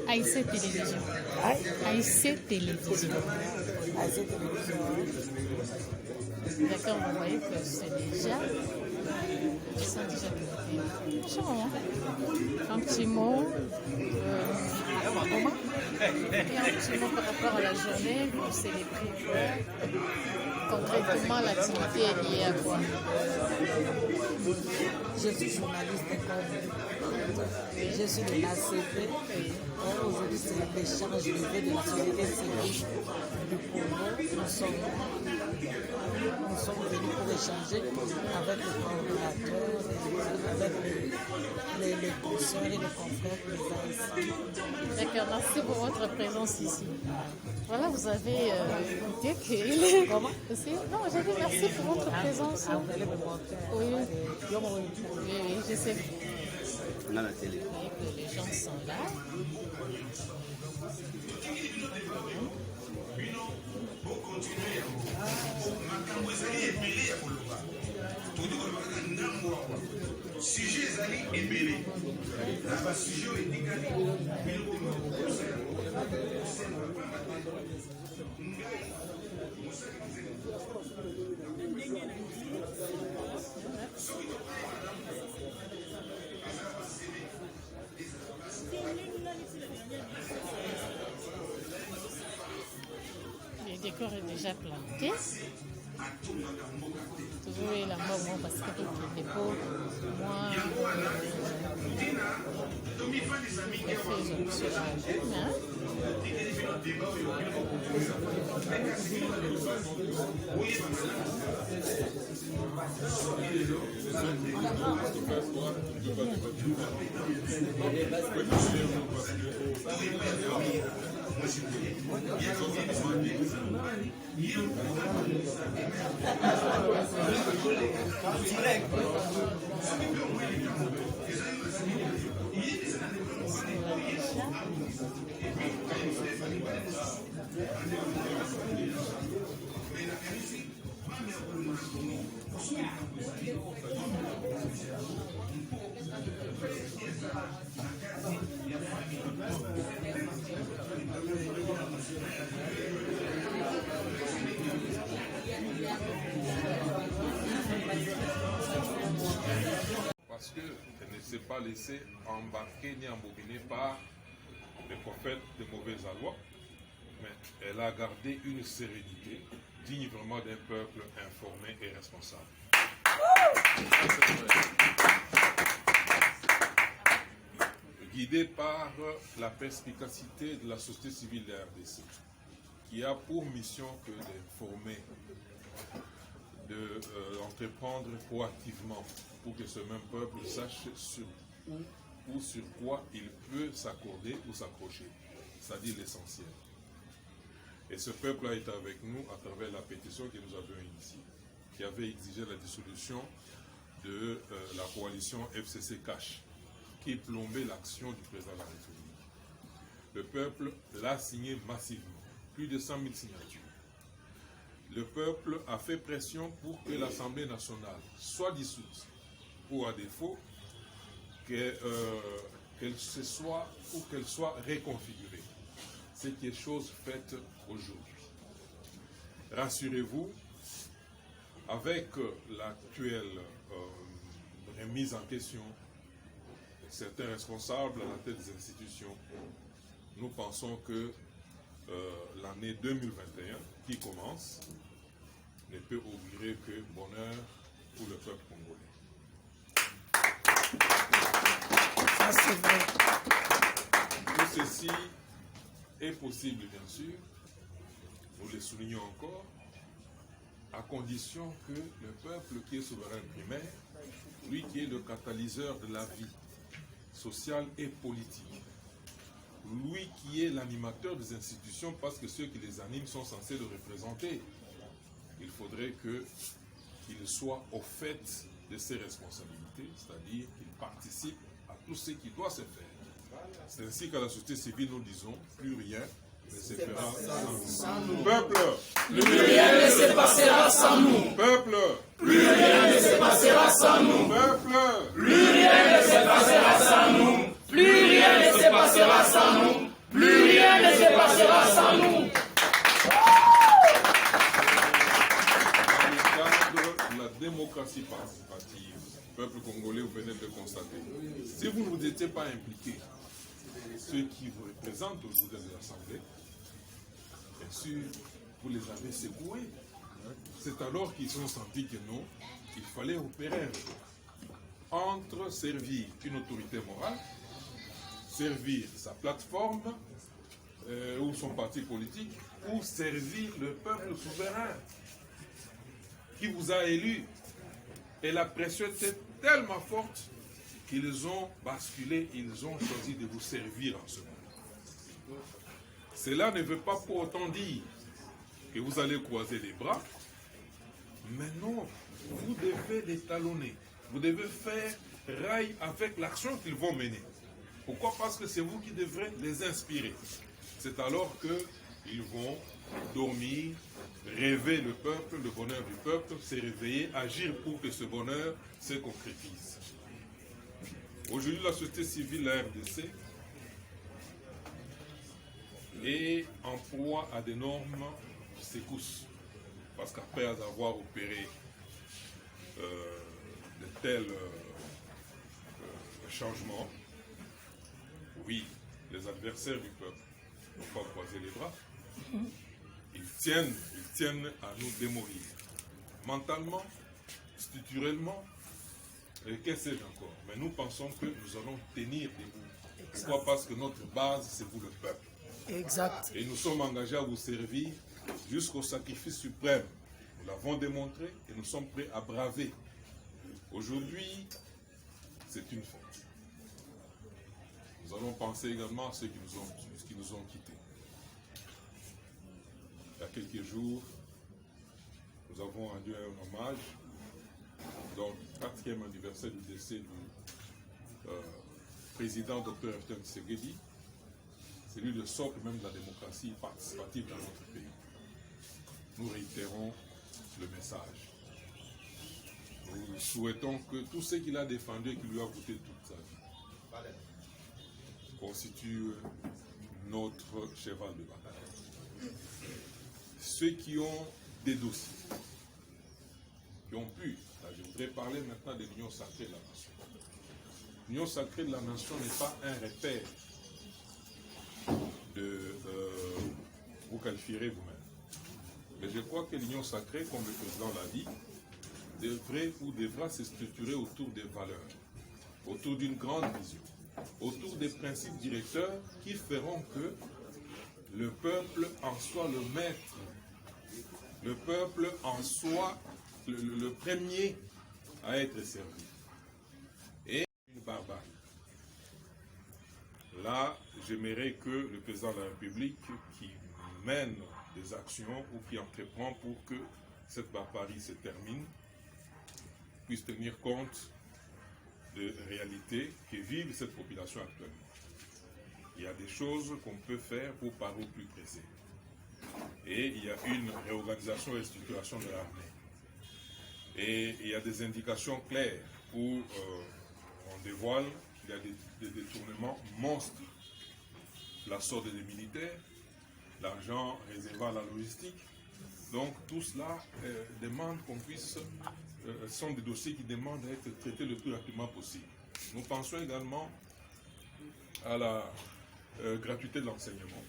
AIC Télévision. AIC Télévision. D'accord, vous voyez que c'est déjà. Ils sont déjà un petit mot. Et un petit mot par rapport à la journée, vous célébrez concrètement l'activité est liée à quoi? Je suis journaliste je suis de l'ACP. Aujourd'hui, c'est l'échange levé de la société civile du Congo. Nous sommes venus pour échanger avec les coordonnateurs, avec les consoeurs et les confrères présents ici. D'accord, merci pour votre présence ici. Voilà, vous avez écouté que... Comment? Non, j'ai dit merci pour votre présence. Vous allez me montrer. Oui, je sais. On a la télé. Vous voyez que les gens sont là. Le décor est déjà planté. Toujours la mort, parce que le dépôt, moi, je fais Parce qu'elle ne s'est pas laissée embarquer ni embobiner par les prophètes de mauvais aloi, mais elle a gardé une sérénité digne vraiment d'un peuple informé et responsable. Guidée par la perspicacité de la société civile de la RDC, qui a pour mission que d'informer, d'entreprendre proactivement pour que ce même peuple sache sur où ou sur quoi il peut s'accorder ou s'accrocher, c'est-à-dire l'essentiel. Et ce peuple a été avec nous à travers la pétition que nous avions initiée, qui avait exigé la dissolution de la coalition FCC Cash, qui plombait l'action du président de la République. Le peuple l'a signé massivement, plus de 100 000 signatures. Le peuple a fait pression pour que l'Assemblée nationale soit dissoute, ou à défaut, qu'elle soit réconfigurée. C'est quelque chose fait aujourd'hui. Rassurez-vous, avec l'actuelle remise en question de certains responsables à la tête des institutions, nous pensons que l'année 2021 qui commence ne peut augurer que bonheur pour le peuple congolais. Ça, c'est vrai. Tout ceci est possible, bien sûr, nous le soulignons encore, à condition que le peuple qui est souverain primaire, lui qui est le catalyseur de la vie sociale et politique, lui qui est l'animateur des institutions, parce que ceux qui les animent sont censés le représenter, il faudrait qu'il soit au fait de ses responsabilités, c'est-à-dire qu'il participe à tout ce qui doit se faire. C'est ainsi qu'à la société civile, nous disons, plus rien ne se fera sans nous. Peuple, plus rien ne se passera sans nous. Peuple, plus rien ne se passera sans nous. Peuple, plus rien ne se passera sans nous. Plus rien ne se passera sans nous. Plus rien ne se passera sans nous. Dans le cadre de la démocratie participative, peuple congolais, vous venez de le constater. Si vous ne vous étiez pas impliqués, ceux qui vous représentent aujourd'hui de l'Assemblée, bien sûr, vous les avez secoués. C'est alors qu'ils ont senti que non, il fallait opérer un choix entre servir une autorité morale, servir sa plateforme ou son parti politique, ou servir le peuple souverain qui vous a élu. Et la pression était tellement forte qu'ils ont basculé, ils ont choisi de vous servir en ce moment. Cela ne veut pas pour autant dire que vous allez croiser les bras, mais non, vous devez les talonner, vous devez faire rail avec l'action qu'ils vont mener. Pourquoi? Parce que c'est vous qui devrez les inspirer. C'est alors qu'ils vont dormir, rêver le peuple, le bonheur du peuple, se réveiller, agir pour que ce bonheur se concrétise. Aujourd'hui, la société civile, la RDC, est en proie à d'énormes secousses. Parce qu'après avoir opéré de tels changements, oui, les adversaires du peuple n'ont pas croisé les bras. Ils tiennent à nous démolir. Mentalement, structurellement, et que sais-je encore. Mais nous pensons que nous allons tenir debout. Pourquoi? Parce que notre base, c'est vous le peuple. Exact. Et nous sommes engagés à vous servir jusqu'au sacrifice suprême. Nous l'avons démontré et nous sommes prêts à braver. Aujourd'hui, c'est une fête. Nous allons penser également à ceux qui nous ont quittés. Il y a quelques jours, nous avons rendu un hommage dans le 4e anniversaire du décès du président Dr Etienne Tshisekedi. C'est lui le socle même de la démocratie participative dans notre pays. Nous réitérons le message. Nous souhaitons que tout ce qu'il a défendu et qui lui a coûté toute sa vie constitue notre cheval de bataille. Ceux qui ont des dossiers, qui ont pu, là, je voudrais parler maintenant de l'union sacrée de la nation. L'union sacrée de la nation n'est pas un repère de vous qualifierez vous-même. Mais je crois que l'union sacrée, comme le président l'a dit, devrait ou devra se structurer autour des valeurs, autour d'une grande vision, autour des principes directeurs qui feront que le peuple en soit le maître. Le peuple en soit le premier à être servi. Et une barbarie. Là, j'aimerais que le président de la République qui mène des actions ou qui entreprend pour que cette barbarie se termine, puisse tenir compte de réalités que vivent cette population actuellement. Il y a des choses qu'on peut faire pour parer au plus pressé. Et il y a une réorganisation et structuration de l'armée. Et il y a des indications claires où on dévoile qu'il y a des détournements monstres. La sorte des militaires, l'argent réservé à la logistique. Donc tout cela demande qu'on puisse, sont des dossiers qui demandent à être traités le plus rapidement possible. Nous pensons également à la gratuité de l'enseignement,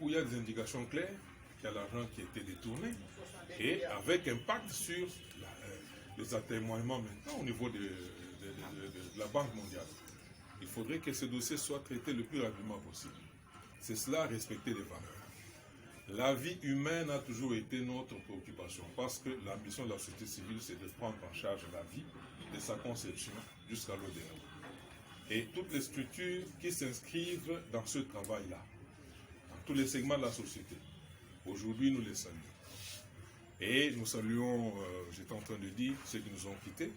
où il y a des indications claires qu'il y a l'argent qui a été détourné et avec impact sur les atémoignements maintenant au niveau de la Banque mondiale. Il faudrait que ce dossier soit traité le plus rapidement possible. C'est cela, respecter les valeurs. La vie humaine a toujours été notre préoccupation parce que la mission de la société civile, c'est de prendre en charge la vie de sa conception jusqu'à l'au-delà. Et toutes les structures qui s'inscrivent dans ce travail-là, dans tous les segments de la société, aujourd'hui nous les saluons. Et nous saluons, j'étais en train de dire, ceux qui nous ont quittés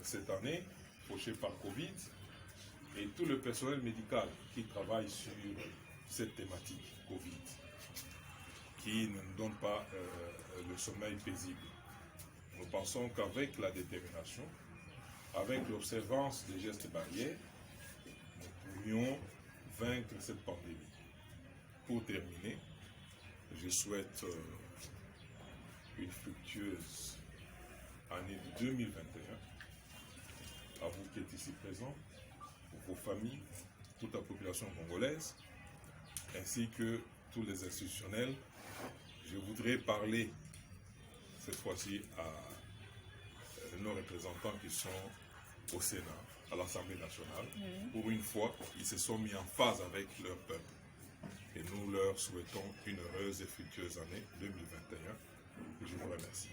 cette année, fauchés par Covid, et tout le personnel médical qui travaille sur cette thématique Covid, qui ne nous donne pas le sommeil paisible. Nous pensons qu'avec la détermination, avec l'observance des gestes barrières, nous pourrions vaincre cette pandémie. Pour terminer, je souhaite une fructueuse année 2021 à vous qui êtes ici présents, pour vos familles, toute la population congolaise, ainsi que tous les institutionnels. Je voudrais parler cette fois-ci à nos représentants qui sont au Sénat, à l'Assemblée nationale. Pour une fois, ils se sont mis en phase avec leur peuple. Et nous leur souhaitons une heureuse et fructueuse année 2021. Je vous remercie.